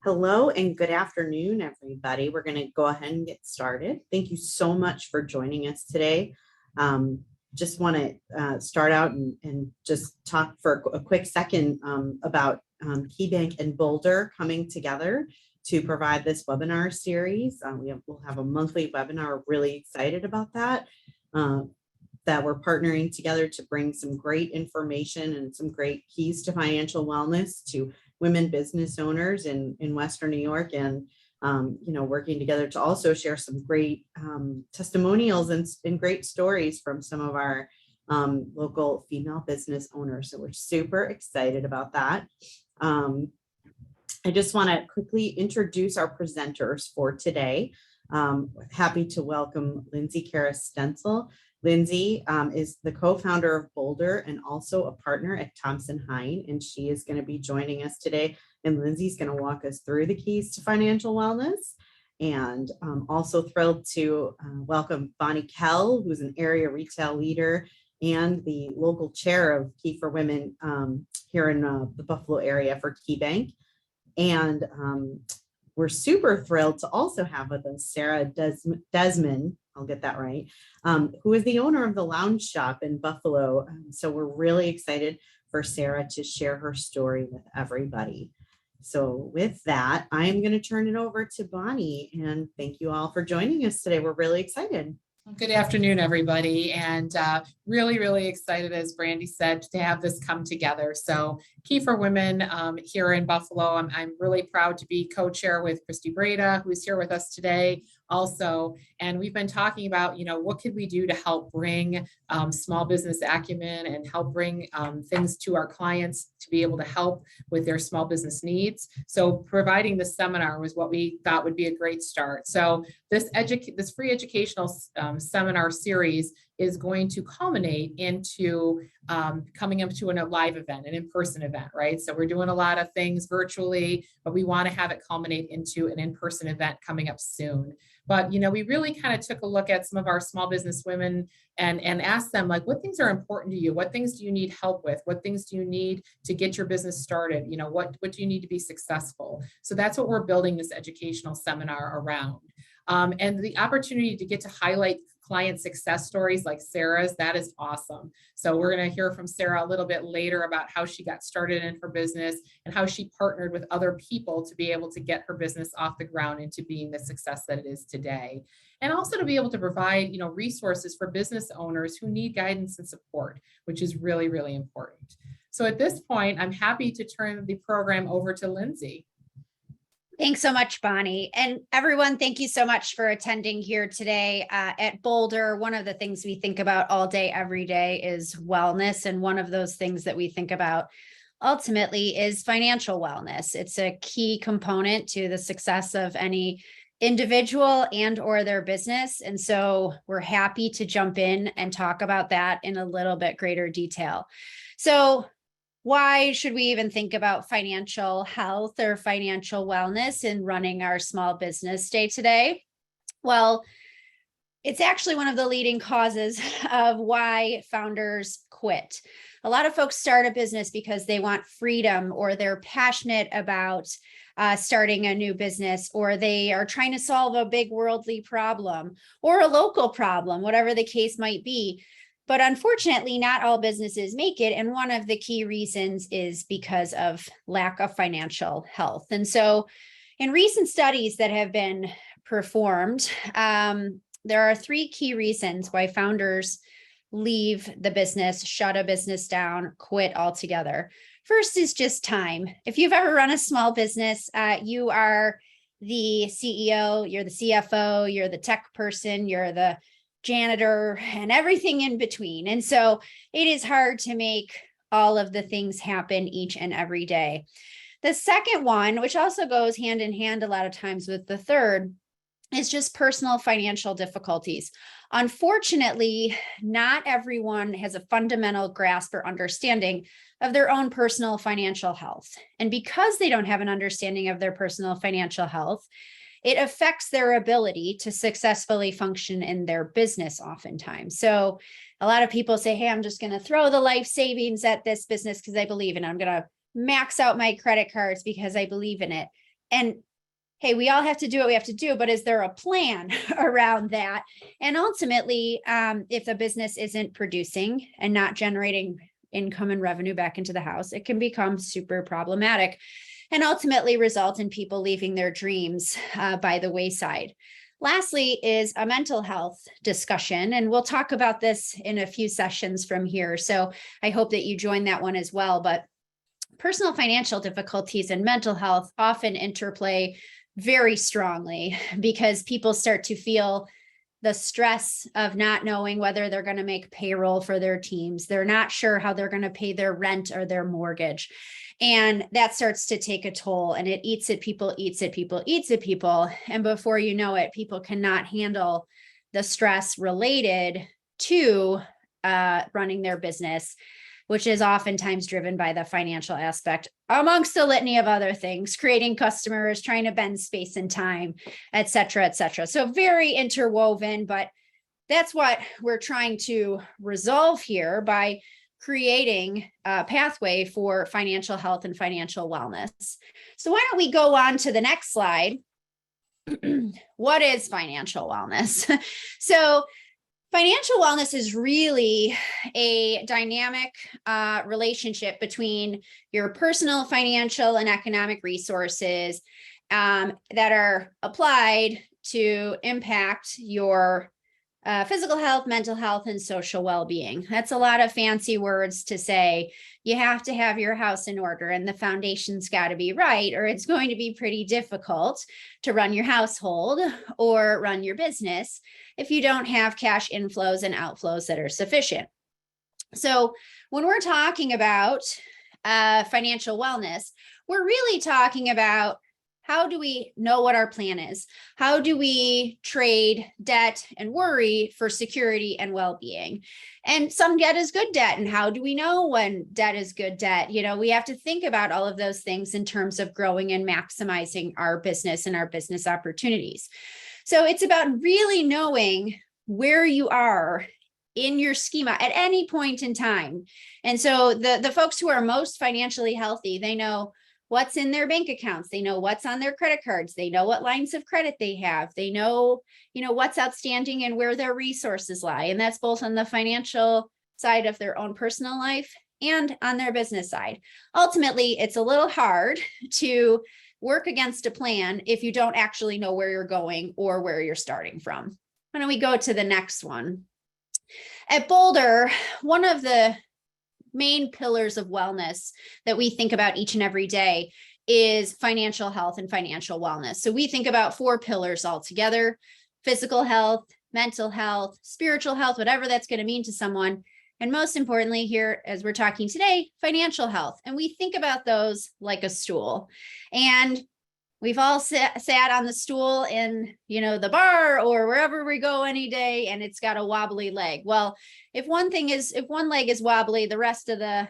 Hello and good afternoon, everybody. We're going to go ahead and get started. Thank you so much for joining us today. Um, just want to start out and just talk for a quick second about KeyBank and Boulder coming together to provide this webinar series. We'll have a monthly webinar. We're really excited about that. That we're partnering together to bring some great information and some great keys to financial wellness to women business owners in Western New York, and working together to also share some great testimonials and great stories from some of our local female business owners. So we're super excited about that. I just want to quickly introduce our presenters for today. Happy to welcome Lindsay Karras-Stenzel. Lindsay is the co-founder of Boulder and also a partner at Thompson Hine, and she is going to be joining us today. And Lindsay's going to walk us through the keys to financial wellness. And also thrilled to welcome Bonnie Kell, who's an area retail leader and the local chair of Key for Women here in the Buffalo area for KeyBank. And we're super thrilled to also have with us Sarah Desmond, I'll get that right, who is the owner of the Lounge Shop in Buffalo. So we're really excited for Sarah to share her story with everybody. So with that, I'm going to turn it over to Bonnie, and thank you all for joining us today. We're really excited. Good afternoon, everybody, and really excited, as Brandy said, to have this come together. So Key for Women here in Buffalo, I'm really proud to be co-chair with Christy Breda, who's here with us today also. And we've been talking about, what could we do to help bring small business acumen and help bring things to our clients to be able to help with their small business needs. So providing this seminar was what we thought would be a great start. So this free educational seminar series is going to culminate into coming up to a live event, an in-person event, right? So we're doing a lot of things virtually, but we want to have it culminate into an in-person event coming up soon. But, we really kind of took a look at some of our small business women and asked them, like, what things are important to you? What things do you need help with? What things do you need to get your business started? What do you need to be successful? So that's what we're building this educational seminar around. And the opportunity to get to highlight client success stories like Sarah's, that is awesome. So we're going to hear from Sarah a little bit later about how she got started in her business and how she partnered with other people to be able to get her business off the ground into being the success that it is today. And also to be able to provide, resources for business owners who need guidance and support, which is really important. So at this point, I'm happy to turn the program over to Lindsay. Thanks so much, Bonnie. And everyone, thank you so much for attending here today at Boulder. One of the things we think about all day, every day is wellness. And one of those things that we think about ultimately is financial wellness. It's a key component to the success of any individual and or their business. And so we're happy to jump in and talk about that in a little bit greater detail. So why should we even think about financial health or financial wellness in running our small business day to day? Well, it's actually one of the leading causes of why founders quit. A lot of folks start a business because they want freedom, or they're passionate about starting a new business, or they are trying to solve a big worldly problem or a local problem, whatever the case might be. But unfortunately, not all businesses make it. And one of the key reasons is because of lack of financial health. And so in recent studies that have been performed, there are three key reasons why founders leave the business, shut a business down, quit altogether. First is just time. If you've ever run a small business, you are the CEO, you're the CFO, you're the tech person, you're the janitor, and everything in between. And so it is hard to make all of the things happen each and every day. The second one, which also goes hand in hand a lot of times with the third, is just personal financial difficulties. Unfortunately, not everyone has a fundamental grasp or understanding of their own personal financial health. And because they don't have an understanding of their personal financial health, it affects their ability to successfully function in their business oftentimes. So a lot of people say, hey, I'm just going to throw the life savings at this business because I believe in it. I'm going to max out my credit cards because I believe in it. And hey, we all have to do what we have to do, but is there a plan around that? And ultimately, if the business isn't producing and not generating income and revenue back into the house, it can become super problematic and ultimately result in people leaving their dreams by the wayside. Lastly is a mental health discussion, and we'll talk about this in a few sessions from here. So I hope that you join that one as well. But personal financial difficulties and mental health often interplay very strongly because people start to feel the stress of not knowing whether they're going to make payroll for their teams. They're not sure how they're going to pay their rent or their mortgage. And that starts to take a toll, and it eats at people, eats at people, eats at people. And before you know it, people cannot handle the stress related to running their business, which is oftentimes driven by the financial aspect, amongst a litany of other things, creating customers, trying to bend space and time, et cetera, et cetera. So very interwoven, but that's what we're trying to resolve here by creating a pathway for financial health and financial wellness. So why don't we go on to the next slide? What is financial wellness? So financial wellness is really a dynamic relationship between your personal, financial, and economic resources that are applied to impact your physical health, mental health, and social well-being. That's a lot of fancy words to say. You have to have your house in order and the foundation's got to be right, or it's going to be pretty difficult to run your household or run your business if you don't have cash inflows and outflows that are sufficient. So when we're talking about financial wellness, we're really talking about how do we know what our plan is? How do we trade debt and worry for security and well-being? And some debt is good debt. And how do we know when debt is good debt? You know, we have to think about all of those things in terms of growing and maximizing our business and our business opportunities. So it's about really knowing where you are in your schema at any point in time. And so the folks who are most financially healthy, they know what's in their bank accounts. They know what's on their credit cards. They know what lines of credit they have. They know, what's outstanding and where their resources lie. And that's both on the financial side of their own personal life and on their business side. Ultimately, it's a little hard to work against a plan if you don't actually know where you're going or where you're starting from. Why don't we go to the next one? At Boulder, one of the main pillars of wellness that we think about each and every day is financial health and financial wellness. So we think about 4 pillars altogether: physical health, mental health, spiritual health, whatever that's going to mean to someone. And most importantly here, as we're talking today, financial health. And we think about those like a stool. And we've all sat on the stool in, the bar or wherever we go any day, and it's got a wobbly leg. Well, if one leg is wobbly, the rest of the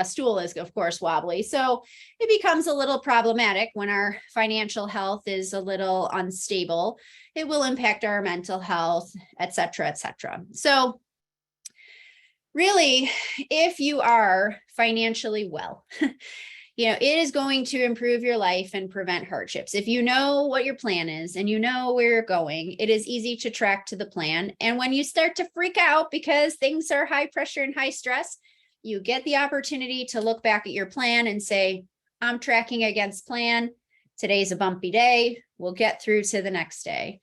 stool is, of course, wobbly. So it becomes a little problematic when our financial health is a little unstable. It will impact our mental health, et cetera, et cetera. So really, if you are financially well, it is going to improve your life and prevent hardships. If you know what your plan is and you know where you're going, it is easy to track to the plan. And when you start to freak out because things are high pressure and high stress, you get the opportunity to look back at your plan and say, I'm tracking against plan. Today's a bumpy day. We'll get through to the next day.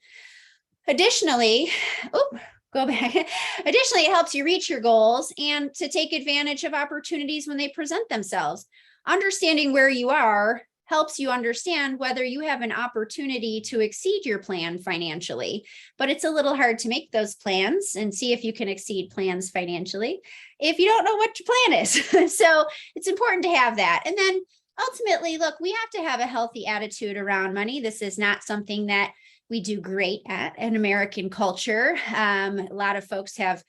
Additionally, it helps you reach your goals and to take advantage of opportunities when they present themselves. Understanding where you are helps you understand whether you have an opportunity to exceed your plan financially. But it's a little hard to make those plans and see if you can exceed plans financially if you don't know what your plan is. So it's important to have that. And then ultimately, look, we have to have a healthy attitude around money. This is not something that we do great at in American culture. A lot of folks have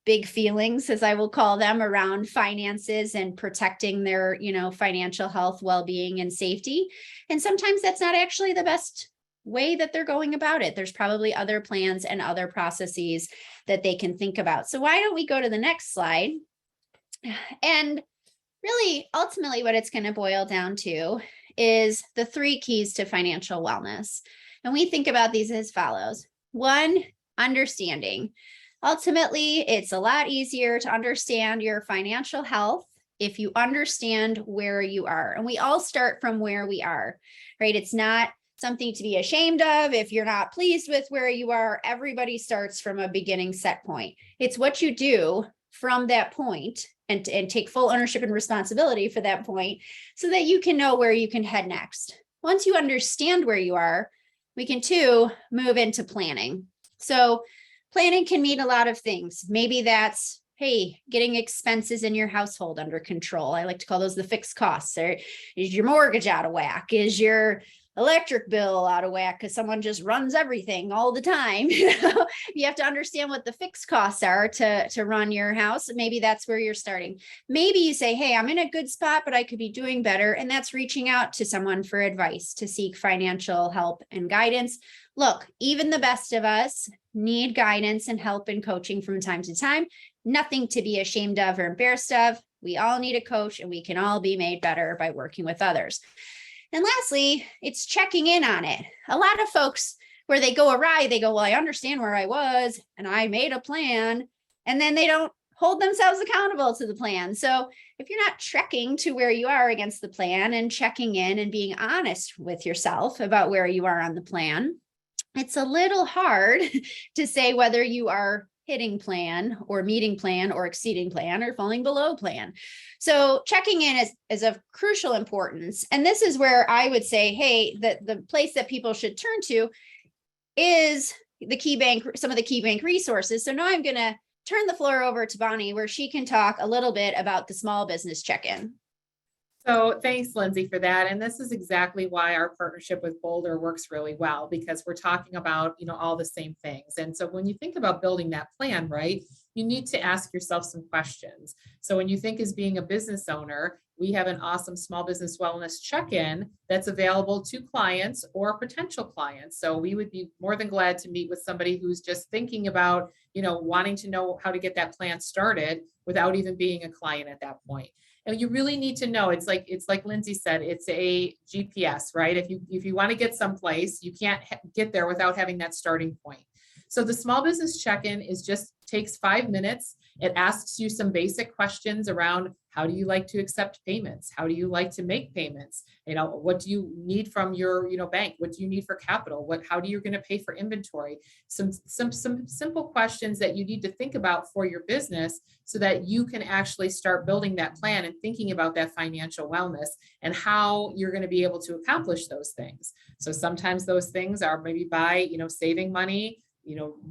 big feelings, as I will call them, around finances and protecting their, financial health, well-being, and safety. And sometimes that's not actually the best way that they're going about it. There's probably other plans and other processes that they can think about. So why don't we go to the next slide? And really, ultimately, what it's going to boil down to is the 3 keys to financial wellness. And we think about these as follows. 1, understanding. Ultimately, it's a lot easier to understand your financial health if you understand where you are. And we all start from where we are, right? It's not something to be ashamed of. If you're not pleased with where you are, everybody starts from a beginning set point. It's what you do from that point and take full ownership and responsibility for that point so that you can know where you can head next. Once you understand where you are, we can too move into planning. So planning can mean a lot of things. Maybe that's, hey, getting expenses in your household under control. I like to call those the fixed costs. Or is your mortgage out of whack? Is your electric bill out of whack because someone just runs everything all the time? You have to understand what the fixed costs are to run your house. Maybe that's where you're starting. Maybe you say, hey, I'm in a good spot, but I could be doing better. And that's reaching out to someone for advice to seek financial help and guidance. Look, even the best of us need guidance and help and coaching from time to time. Nothing to be ashamed of or embarrassed of. We all need a coach, and we can all be made better by working with others. And lastly, it's checking in on it. A lot of folks, where they go awry, they go, well, I understand where I was and I made a plan, and then they don't hold themselves accountable to the plan. So if you're not trekking to where you are against the plan and checking in and being honest with yourself about where you are on the plan, it's a little hard to say whether you are hitting plan or meeting plan or exceeding plan or falling below plan. So checking in is of crucial importance. And this is where I would say, hey, the place that people should turn to is the KeyBank, some of the KeyBank resources. So now I'm going to turn the floor over to Bonnie, where she can talk a little bit about the small business check-in. So thanks, Lindsay, for that. And this is exactly why our partnership with Boulder works really well, because we're talking about, all the same things. And so when you think about building that plan, right, you need to ask yourself some questions. So when you think as being a business owner, we have an awesome small business wellness check-in that's available to clients or potential clients. So we would be more than glad to meet with somebody who's just thinking about, wanting to know how to get that plan started without even being a client at that point. And you really need to know, it's like Lindsay said, it's a GPS, right? If you want to get someplace, you can't get there without having that starting point. So the small business check-in takes 5 minutes. It asks you some basic questions around, how do you like to accept payments? How do you like to make payments? What do you need from your, bank? What do you need for capital? How do you going to pay for inventory? Some simple questions that you need to think about for your business so that you can actually start building that plan and thinking about that financial wellness and how you're going to be able to accomplish those things. So sometimes those things are maybe by, saving money,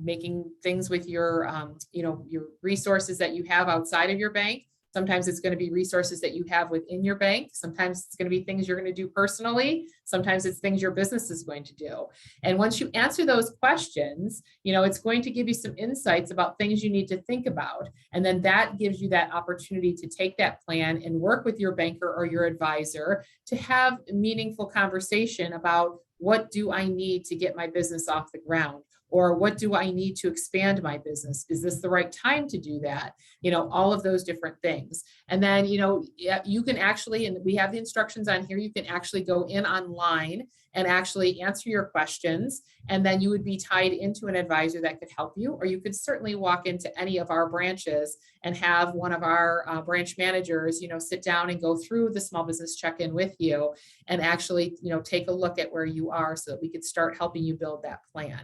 making things with your, your resources that you have outside of your bank. Sometimes it's going to be resources that you have within your bank. Sometimes it's going to be things you're going to do personally. Sometimes it's things your business is going to do. And once you answer those questions, it's going to give you some insights about things you need to think about. And then that gives you that opportunity to take that plan and work with your banker or your advisor to have a meaningful conversation about, what do I need to get my business off the ground? Or what do I need to expand my business? Is this the right time to do that? All of those different things. And then, you can actually, and we have the instructions on here, you can actually go in online and actually answer your questions. And then you would be tied into an advisor that could help you, or you could certainly walk into any of our branches and have one of our branch managers, sit down and go through the small business check-in with you and actually, take a look at where you are so that we could start helping you build that plan.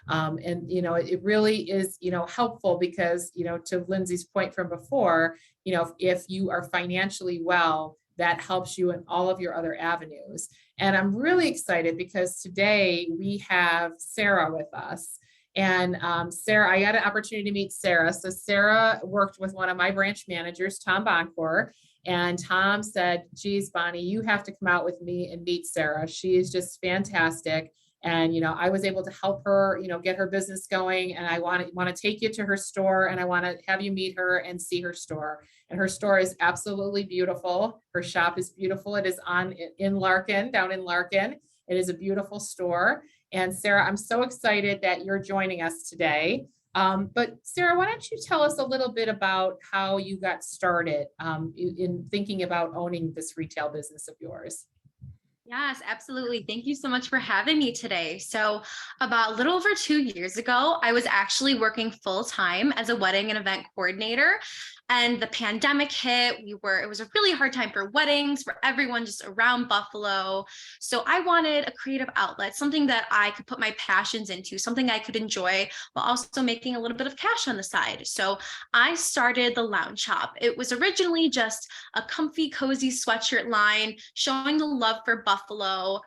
It really is, helpful because, to Lindsay's point from before, if you are financially well, that helps you in all of your other avenues. And I'm really excited because today we have Sarah with us. And Sarah, I got an opportunity to meet Sarah. So Sarah worked with one of my branch managers, Tom Boncourt. And Tom said, geez, Bonnie, you have to come out with me and meet Sarah. She is just fantastic. And, I was able to help her, get her business going. And I want to take you to her store, and I want to have you meet her and see her store. And her store is absolutely beautiful. Her shop is beautiful. It is in Larkin, down in Larkin. It is a beautiful store. And Sarah, I'm so excited that you're joining us today. But Sarah, why don't you tell us a little bit about how you got started in thinking about owning this retail business of yours? Yes, absolutely. Thank you so much for having me today. So, about a little over 2 years ago, I was actually working full time as a wedding and event coordinator. And the pandemic hit. It was a really hard time for weddings, for everyone just around Buffalo. So, I wanted a creative outlet, something that I could put my passions into, something I could enjoy while also making a little bit of cash on the side. So, I started the Lounge Shop. It was originally just a comfy, cozy sweatshirt line showing the love for Buffalo.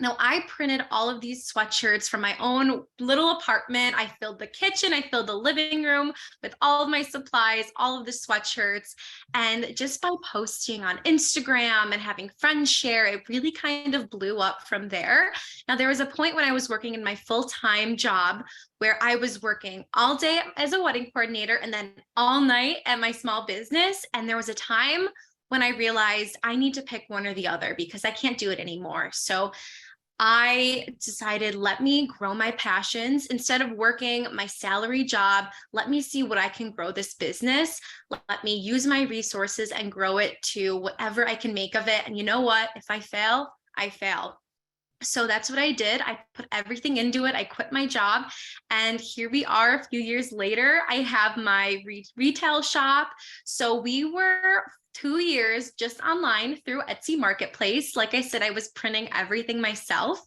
Now, I printed all of these sweatshirts from my own little apartment. I filled the kitchen, I filled the living room with all of my supplies, all of the sweatshirts. And just by posting on Instagram and having friends share, it really kind of blew up from there. Now, there was a point when I was working in my full-time job where I was working all day as a wedding coordinator and then all night at my small business. And there was a time when I realized I need to pick one or the other because I can't do it anymore. So I decided, let me grow my passions instead of working my salary job. Let me see what I can grow this business. Let me use my resources and grow it to whatever I can make of it. And you know what? If I fail, I fail. So that's what I did. I put everything into it. I quit my job. And here we are a few years later. I have my retail shop. So we were 2 years just online through Etsy Marketplace. Like I said, I was printing everything myself.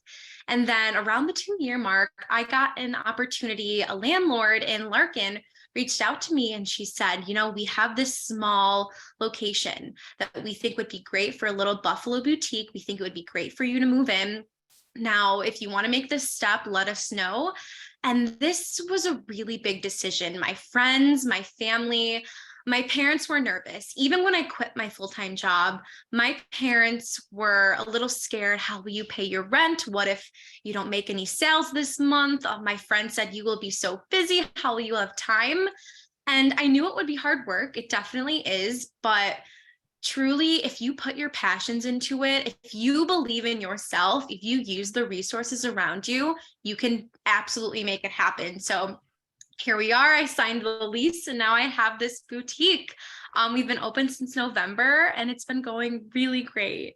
And then around the 2 year mark, I got an opportunity. A landlord in Larkin reached out to me and she said, we have this small location that we think would be great for a little Buffalo boutique. We think it would be great for you to move in. Now, if you want to make this step, let us know. And this was a really big decision. My friends, my family, my parents were nervous. Even when I quit my full-time job, my parents were a little scared. How will you pay your rent? What if you don't make any sales this month? My friend said, you will be so busy. How will you have time? And I knew it would be hard work. It definitely is. But truly, if you put your passions into it, if you believe in yourself, if you use the resources around you, you can absolutely make it happen. So here we are. I signed the lease and now I have this boutique. We've been open since November and it's been going really great.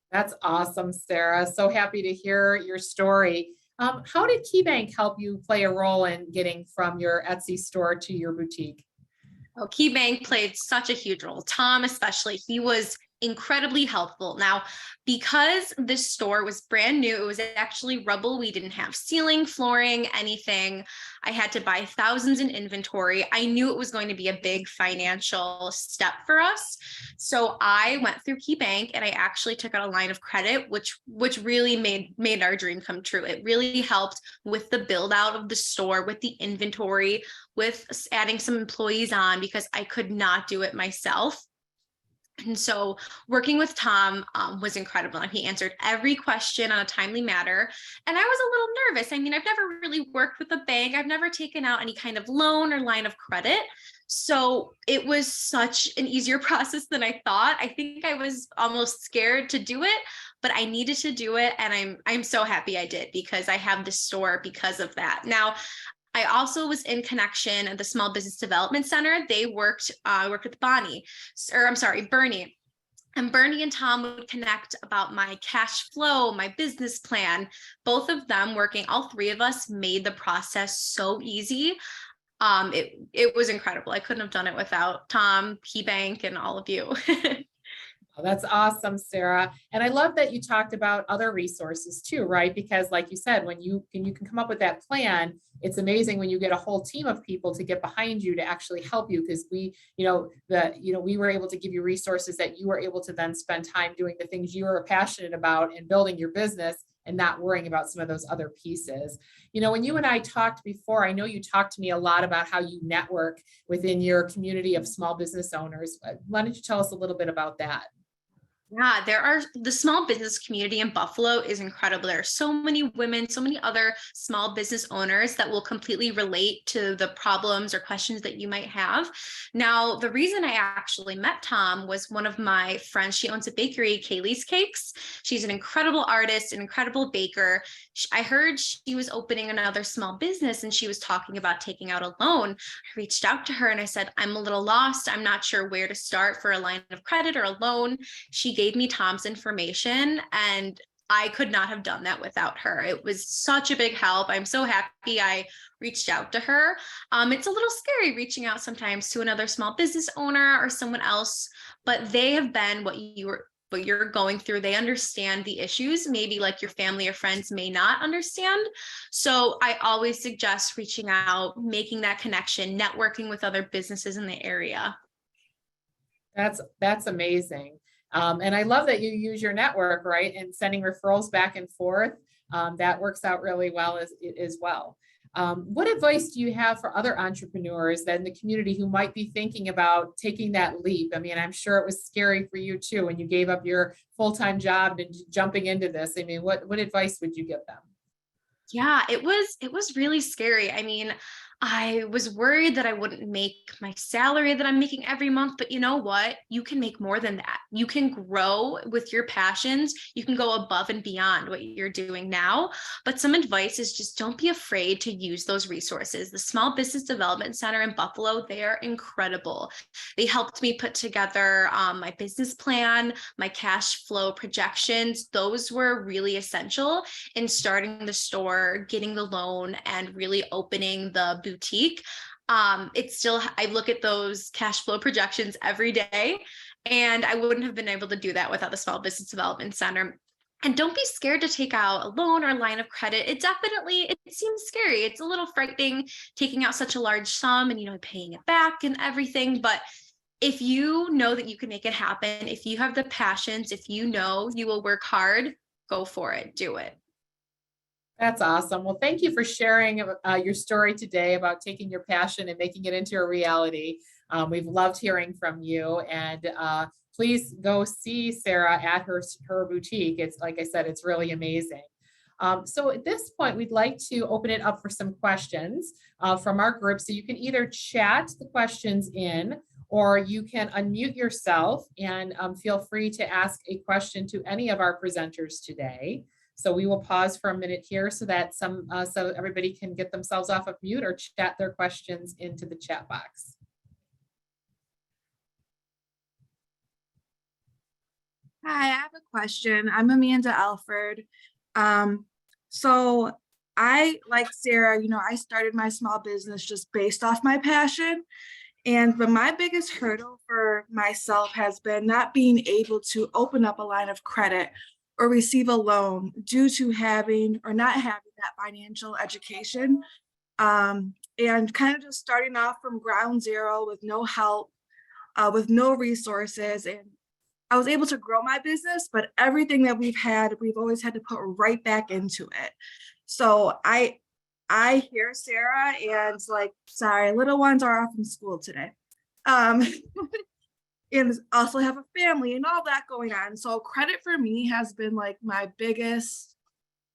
That's awesome, Sarah. So happy to hear your story. How did KeyBank help you play a role in getting from your Etsy store to your boutique? Oh, KeyBank played such a huge role. Tom, especially, he was incredibly helpful. Now, because this store was brand new, it was actually rubble. We didn't have ceiling, flooring, anything. I had to buy thousands in inventory. I knew it was going to be a big financial step for us. So I went through KeyBank and I actually took out a line of credit, which really made our dream come true. It really helped with the build out of the store, with the inventory, with adding some employees on because I could not do it myself. And so working with Tom was incredible. And he answered every question on a timely manner. And I was a little nervous. I mean, I've never really worked with a bank. I've never taken out any kind of loan or line of credit. So it was such an easier process than I thought. I think I was almost scared to do it, but I needed to do it. And I'm so happy I did because I have this store because of that. Now, I also was in connection at the Small Business Development Center. They worked with Bernie. And Bernie and Tom would connect about my cash flow, my business plan. Both of them working, all three of us made the process so easy. It was incredible. I couldn't have done it without Tom, KeyBank, and all of you. Oh, that's awesome, Sarah. And I love that you talked about other resources too, right? Because like you said, when you can come up with that plan, it's amazing when you get a whole team of people to get behind you to actually help you. Because we were able to give you resources that you were able to then spend time doing the things you were passionate about and building your business and not worrying about some of those other pieces. When you and I talked before, I know you talked to me a lot about how you network within your community of small business owners. Why don't you tell us a little bit about that? Yeah, the small business community in Buffalo is incredible. There are so many women, so many other small business owners that will completely relate to the problems or questions that you might have. Now, the reason I actually met Tom was one of my friends. She owns a bakery, Kaylee's Cakes. She's an incredible artist, an incredible baker. I heard she was opening another small business and she was talking about taking out a loan. I reached out to her and I said, I'm a little lost. I'm not sure where to start for a line of credit or a loan. She gave me Tom's information, and I could not have done that without her. It was such a big help. I'm so happy I reached out to her. It's a little scary reaching out sometimes to another small business owner or someone else, but they have been what you're going through. They understand the issues, maybe like your family or friends may not understand. So I always suggest reaching out, making that connection, networking with other businesses in the area. That's amazing. And I love that you use your network, right? And sending referrals back and forth. That works out really well as well. What advice do you have for other entrepreneurs that in the community who might be thinking about taking that leap? I mean, I'm sure it was scary for you too when you gave up your full-time job and jumping into this. I mean, what advice would you give them? Yeah, it was really scary. I mean, I was worried that I wouldn't make my salary that I'm making every month, but you know what? You can make more than that. You can grow with your passions. You can go above and beyond what you're doing now. But some advice is just don't be afraid to use those resources. The Small Business Development Center in Buffalo, they are incredible. They helped me put together my business plan, my cash flow projections. Those were really essential in starting the store, getting the loan, and really opening the boutique. It's still, I look at those cash flow projections every day, and I wouldn't have been able to do that without the Small Business Development Center. And don't be scared to take out a loan or a line of credit. It seems scary. It's a little frightening taking out such a large sum and, paying it back and everything. But if you know that you can make it happen, if you have the passions, if you know you will work hard, go for it, do it. That's awesome. Well, thank you for sharing your story today about taking your passion and making it into a reality. We've loved hearing from you, and please go see Sarah at her boutique. It's like I said, it's really amazing. So at this point, we'd like to open it up for some questions from our group. So you can either chat the questions in, or you can unmute yourself and feel free to ask a question to any of our presenters today. So we will pause for a minute here so that so everybody can get themselves off of mute or chat their questions into the chat box. Hi, I have a question. I'm Amanda Alford. So I, like Sarah, I started my small business just based off my passion. But my biggest hurdle for myself has been not being able to open up a line of credit or receive a loan due to having or not having that financial education, and kind of just starting off from ground zero with no help, with no resources. And I was able to grow my business, but everything that we've always had to put right back into it. So I hear Sarah, and it's like, sorry, little ones are off from school today. And also have a family and all that going on. So credit for me has been like my biggest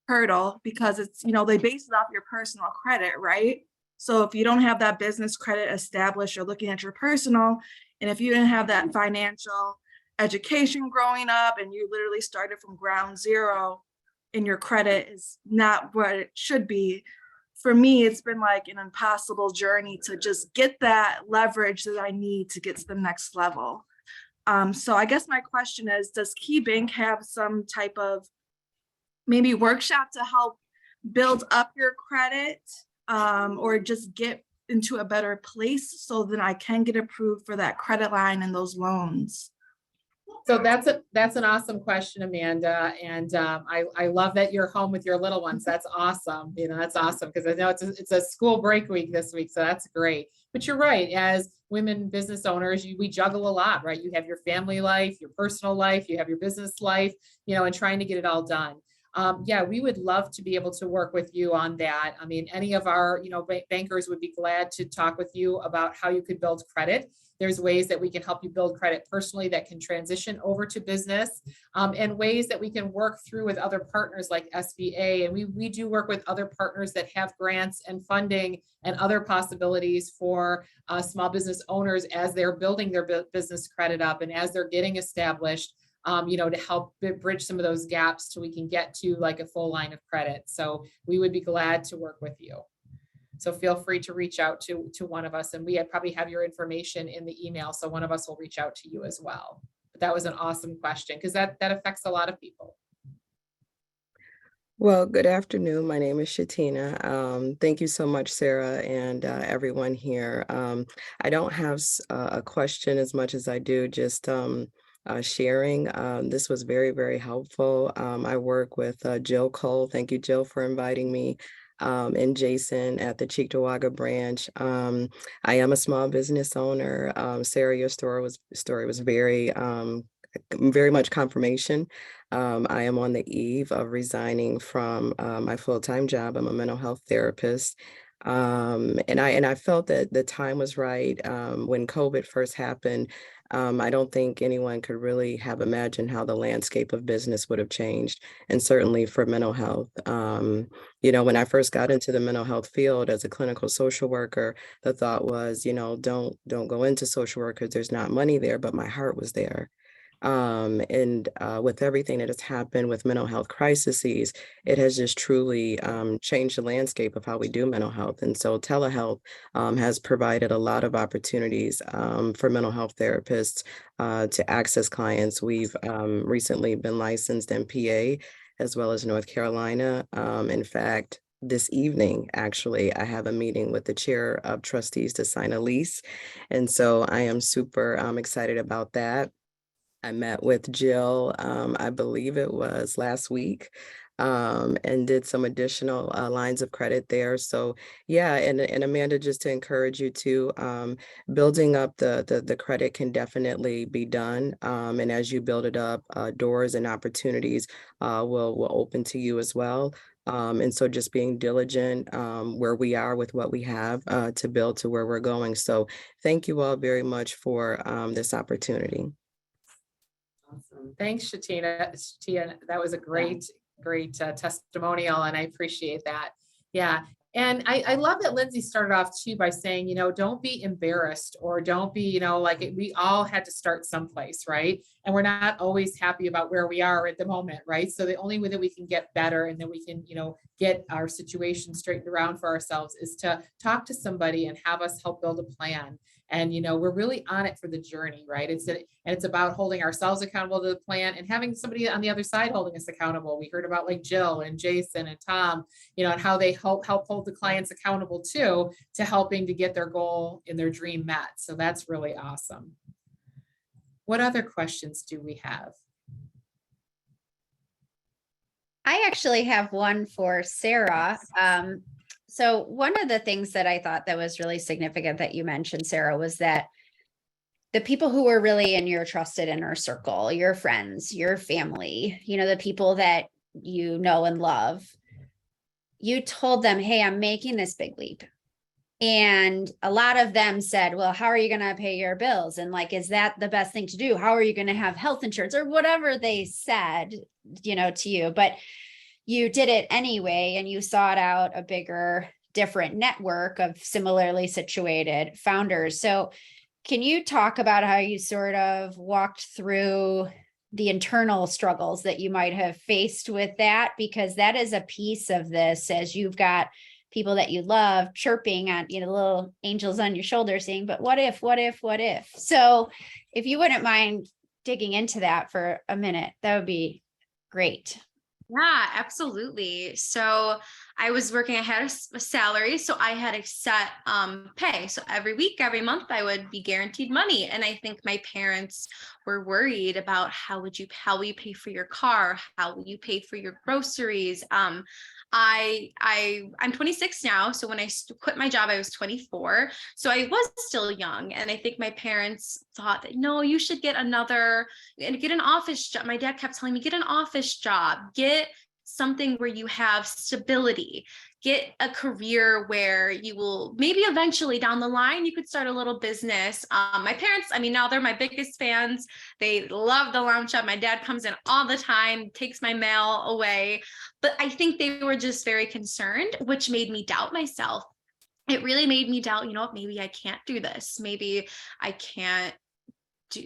hurdle, because it's, they base it off your personal credit, right? So if you don't have that business credit established, you're looking at your personal, and if you didn't have that financial education growing up and you literally started from ground zero and your credit is not what it should be, for me, it's been like an impossible journey to just get that leverage that I need to get to the next level. So I guess my question is, does KeyBank have some type of maybe workshop to help build up your credit, or just get into a better place so that I can get approved for that credit line and those loans? So that's an awesome question, Amanda. And I love that you're home with your little ones. That's awesome. That's awesome, because I know it's a school break week this week. So that's great. But you're right. As women business owners, we juggle a lot, right? You have your family life, your personal life, you have your business life, and trying to get it all done. Yeah, we would love to be able to work with you on that. I mean, any of our, bankers would be glad to talk with you about how you could build credit. There's ways that we can help you build credit personally that can transition over to business, and ways that we can work through with other partners like SBA. And we do work with other partners that have grants and funding and other possibilities for small business owners as they're building their business credit up and as they're getting established, to help bridge some of those gaps so we can get to like a full line of credit. So we would be glad to work with you. So feel free to reach out to one of us, and we probably have your information in the email. So one of us will reach out to you as well. But that was an awesome question because that affects a lot of people. Well, good afternoon. My name is Shatina. Thank you so much, Sarah, and everyone here. I don't have a question as much as I do just sharing. This was very, very helpful. I work with Jill Cole. Thank you, Jill, for inviting me. And Jason at the Cheektowaga branch. I am a small business owner. Sarah, your story was very much confirmation. I am on the eve of resigning from my full-time job. I'm a mental health therapist. And I felt that the time was right. When COVID first happened, I don't think anyone could really have imagined how the landscape of business would have changed, and certainly for mental health. When I first got into the mental health field as a clinical social worker, the thought was, don't go into social work because there's not money there, but my heart was there. And with everything that has happened with mental health crises, it has just truly changed the landscape of how we do mental health. And so telehealth has provided a lot of opportunities for mental health therapists to access clients. We've recently been licensed in PA as well as North Carolina. In fact, this evening, actually, I have a meeting with the chair of trustees to sign a lease. And so I am super excited about that. I met with Jill, I believe it was last week, and did some additional lines of credit there. So yeah, and Amanda, just to encourage you to building up the credit can definitely be done. And as you build it up, doors and opportunities will open to you as well. And so just being diligent where we are with what we have to build to where we're going. So thank you all very much for this opportunity. Awesome. Thanks, Shatina. That was a great testimonial, and I appreciate that. Yeah. And I love that Lindsay started off too by saying, don't be embarrassed, or don't be, we all had to start someplace, right? And we're not always happy about where we are at the moment, right? So the only way that we can get better and that we can, get our situation straightened around for ourselves is to talk to somebody and have us help build a plan. And, we're really on it for the journey, right? It's about holding ourselves accountable to the plan and having somebody on the other side holding us accountable. We heard about like Jill and Jason and Tom, and how they help hold the clients accountable too, to helping to get their goal and their dream met. So that's really awesome. What other questions do we have? I actually have one for Sarah. So one of the things that I thought that was really significant that you mentioned, Sarah, was that the people who were really in your trusted inner circle, your friends, your family, the people that you know and love, you told them, hey, I'm making this big leap. And a lot of them said, well, how are you going to pay your bills? And is that the best thing to do? How are you going to have health insurance, or whatever they said, to you? But you did it anyway, and you sought out a bigger, different network of similarly situated founders. So can you talk about how you sort of walked through the internal struggles that you might have faced with that? Because that is a piece of this, as you've got people that you love chirping on, little angels on your shoulder saying, but what if? So if you wouldn't mind digging into that for a minute, that would be great. Yeah, absolutely. So I was working, I had a salary, so I had a set pay. So every week, every month, I would be guaranteed money. And I think my parents were worried about how will you pay for your car? How will you pay for your groceries? I'm 26 now. So when I quit my job, I was 24. So I was still young. And I think my parents thought that, no, you should get an office job. My dad kept telling me, get an office job, get something where you have stability, get a career where you will maybe eventually down the line, you could start a little business. My parents, now they're my biggest fans. They love the Lounge Shop. My dad comes in all the time, takes my mail away. But I think they were just very concerned, which made me doubt myself. It really made me doubt, maybe I can't do this. Maybe I can't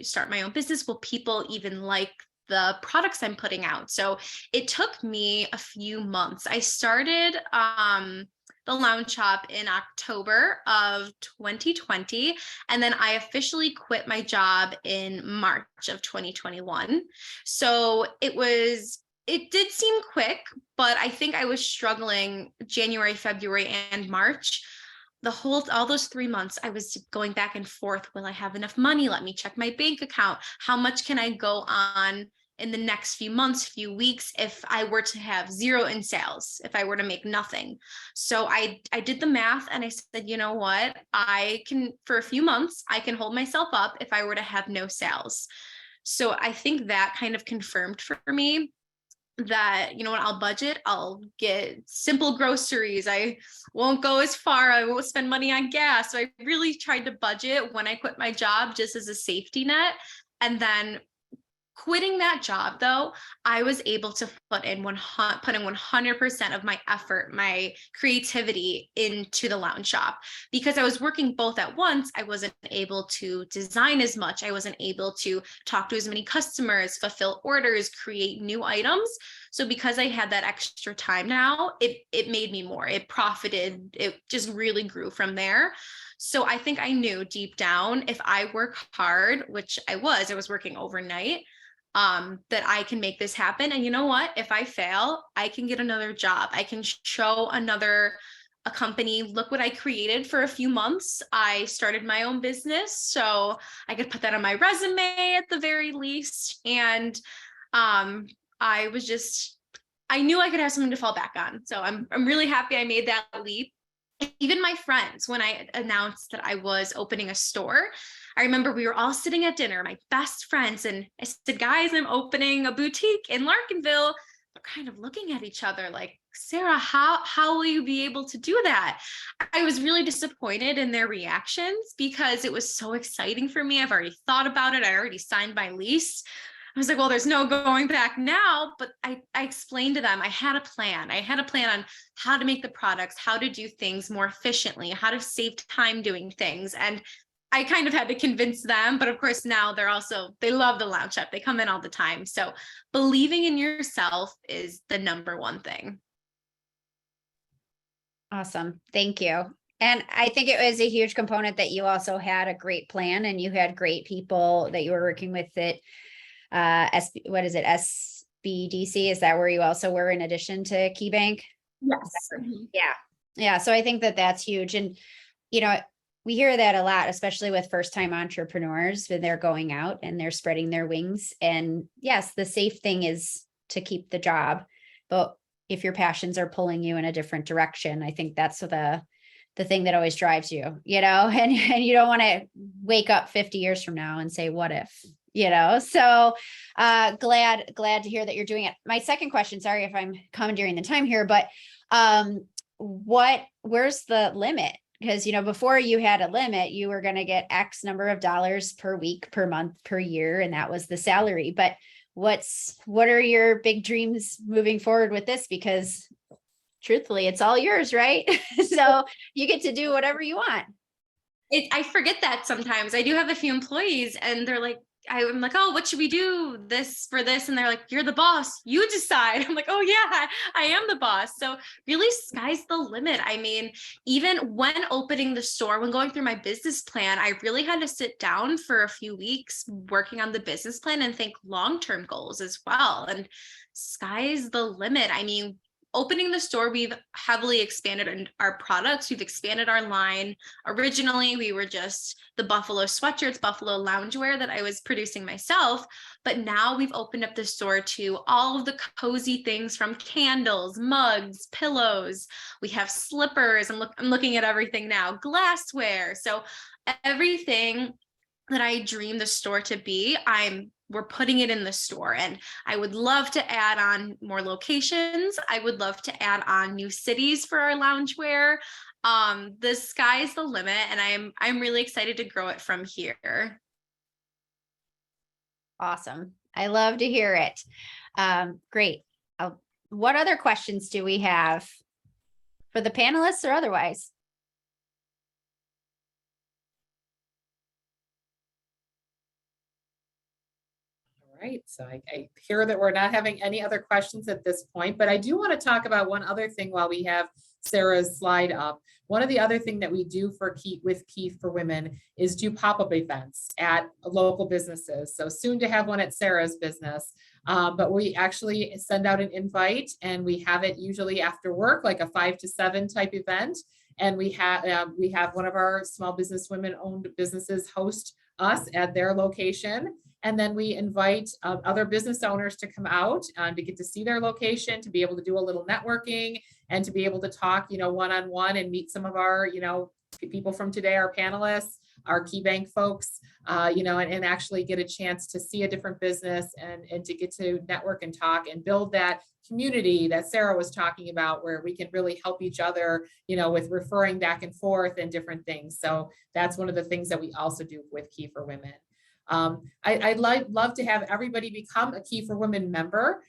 start my own business. Will people even like the products I'm putting out? So it took me a few months. I started, the the lounge shop in October of 2020. And then I officially quit my job in March of 2021. So it did seem quick, but I think I was struggling January, February, and March. All those 3 months, I was going back and forth. Will I have enough money? Let me check my bank account. How much can I go on in the next few months, few weeks, if I were to have zero in sales, if I were to make nothing? So I did the math and I said, you know what, for a few months, I can hold myself up if I were to have no sales. So I think that kind of confirmed for me that, you know what, I'll budget, I'll get simple groceries. I won't go as far. I won't spend money on gas. So I really tried to budget when I quit my job just as a safety net. And then quitting that job, though, I was able to put in 100% of my effort, my creativity into the lounge shop. Because I was working both at once, I wasn't able to design as much. I wasn't able to talk to as many customers, fulfill orders, create new items. So because I had that extra time now, it made me more. It profited. It just really grew from there. So I think I knew deep down, if I work hard, which I was working overnight, that I can make this happen. And you know what? If I fail, I can get another job. I can show a company, look what I created for a few months. I started my own business, so I could put that on my resume at the very least. And I knew I could have something to fall back on. So I'm really happy I made that leap. Even my friends, when I announced that I was opening a store, I remember we were all sitting at dinner, my best friends, and I said, guys, I'm opening a boutique in Larkinville. They're kind of looking at each other like, Sarah, how will you be able to do that? I was really disappointed in their reactions because it was so exciting for me. I've already thought about it. I already signed my lease. I was like, well, there's no going back now, but I explained to them, I had a plan. I had a plan on how to make the products, how to do things more efficiently, how to save time doing things. And I kind of had to convince them, but of course now they love the lounge shop. They come in all the time. So believing in yourself is the number one thing. Awesome. Thank you. And I think it was a huge component that you also had a great plan and you had great people that you were working with that what is it? SBDC? Is that where you also were in addition to KeyBank? Yes. Yeah. Yeah. So I think that that's huge. And, you know, we hear that a lot, especially with first-time entrepreneurs when they're going out and they're spreading their wings. And yes, the safe thing is to keep the job, but if your passions are pulling you in a different direction, I think that's the thing that always drives you, you know, and you don't want to wake up 50 years from now and say, what if, you know? So glad to hear that you're doing it. My second question, sorry if I'm commandeering the time here, but where's the limit? Because, you know, before you had a limit, you were going to get X number of dollars per week, per month, per year, and that was the salary. But what are your big dreams moving forward with this? Because truthfully, it's all yours, right? So you get to do whatever you want. I forget that sometimes. I do have a few employees and they're like, I'm like, oh, what should we do this for this? And they're like, you're the boss, you decide. I'm like, oh yeah, I am the boss. So really sky's the limit. I mean, even when opening the store, when going through my business plan, I really had to sit down for a few weeks working on the business plan and think long-term goals as well. And sky's the limit. I mean, opening the store, we've heavily expanded our products. We've expanded our line. Originally, we were just the Buffalo sweatshirts, Buffalo loungewear that I was producing myself. But now we've opened up the store to all of the cozy things from candles, mugs, pillows. We have slippers. I'm looking at everything now, glassware. So everything that I dream the store to be, we're putting it in the store. And I would love to add on more locations. I would love to add on new cities for our loungewear. The sky's the limit, and I'm really excited to grow it from here. Awesome. I love to hear it. Great. What other questions do we have for the panelists or otherwise? All right, so I hear that we're not having any other questions at this point, but I do want to talk about one other thing while we have Sarah's slide up. One of the other thing that we do for Key for Women is do pop-up events at local businesses. So soon to have one at Sarah's business, but we actually send out an invite and we have it usually after work, like a 5 to 7 type event. And we have one of our small business women owned businesses host us at their location. And then we invite other business owners to come out to get to see their location, to be able to do a little networking and to be able to talk, one-on-one and meet some of our, people from today, our panelists, our KeyBank folks, and actually get a chance to see a different business and to get to network and talk and build that community that Sarah was talking about, where we can really help each other, with referring back and forth and different things. So that's one of the things that we also do with Key for Women. I'd love to have everybody become a Key for Women member.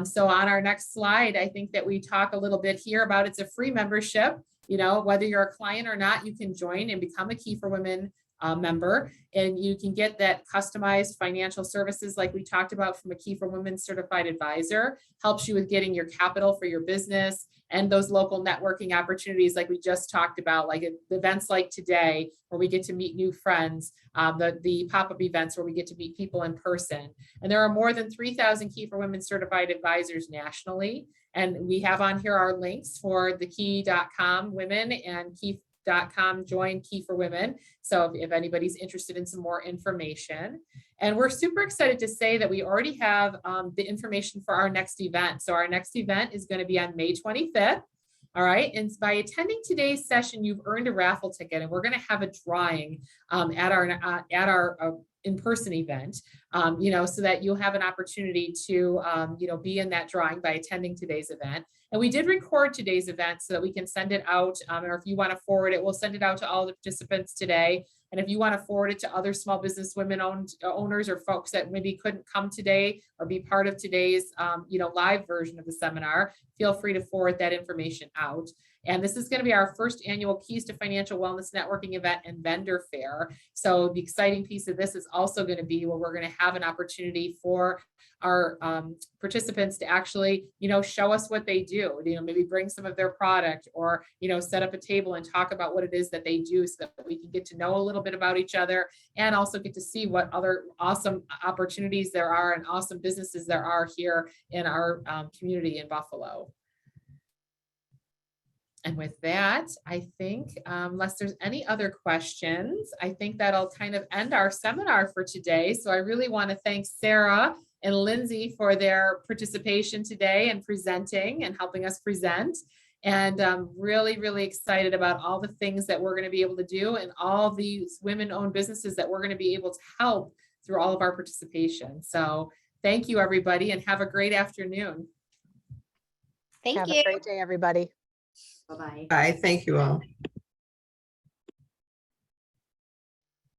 So on our next slide, I think that we talk a little bit here about it's a free membership. Whether you're a client or not, you can join and become a Key for Women member, and you can get that customized financial services like we talked about from a Key for Women certified advisor, helps you with getting your capital for your business and those local networking opportunities like we just talked about, like events like today where we get to meet new friends, the pop-up events where we get to meet people in person. And there are more than 3,000 Key for Women certified advisors nationally. And we have on here our links for the key.com women and key.com join Key for Women. So if anybody's interested in some more information. And we're super excited to say that we already have the information for our next event. So our next event is going to be on May 25th. All right. And by attending today's session, you've earned a raffle ticket, and we're going to have a drawing at our in-person event, so that you'll have an opportunity to, be in that drawing by attending today's event. And we did record today's event so that we can send it out, or if you want to forward it, we'll send it out to all the participants today. And if you want to forward it to other small business women owners or folks that maybe couldn't come today or be part of today's, live version of the seminar, feel free to forward that information out. And this is going to be our first annual Keys to Financial Wellness networking event and vendor fair. So the exciting piece of this is also going to be where we're going to have an opportunity for our participants to actually, show us what they do, maybe bring some of their product or, set up a table and talk about what it is that they do so that we can get to know a little bit about each other and also get to see what other awesome opportunities there are and awesome businesses there are here in our community in Buffalo. And with that, I think, unless there's any other questions, I think that'll kind of end our seminar for today. So I really want to thank Sarah and Lindsay for their participation today and presenting and helping us present. And I'm really, really excited about all the things that we're going to be able to do and all these women-owned businesses that we're going to be able to help through all of our participation. So thank you, everybody, and have a great afternoon. Thank Have you. a great day, everybody. Bye-bye. Bye. Thank you all.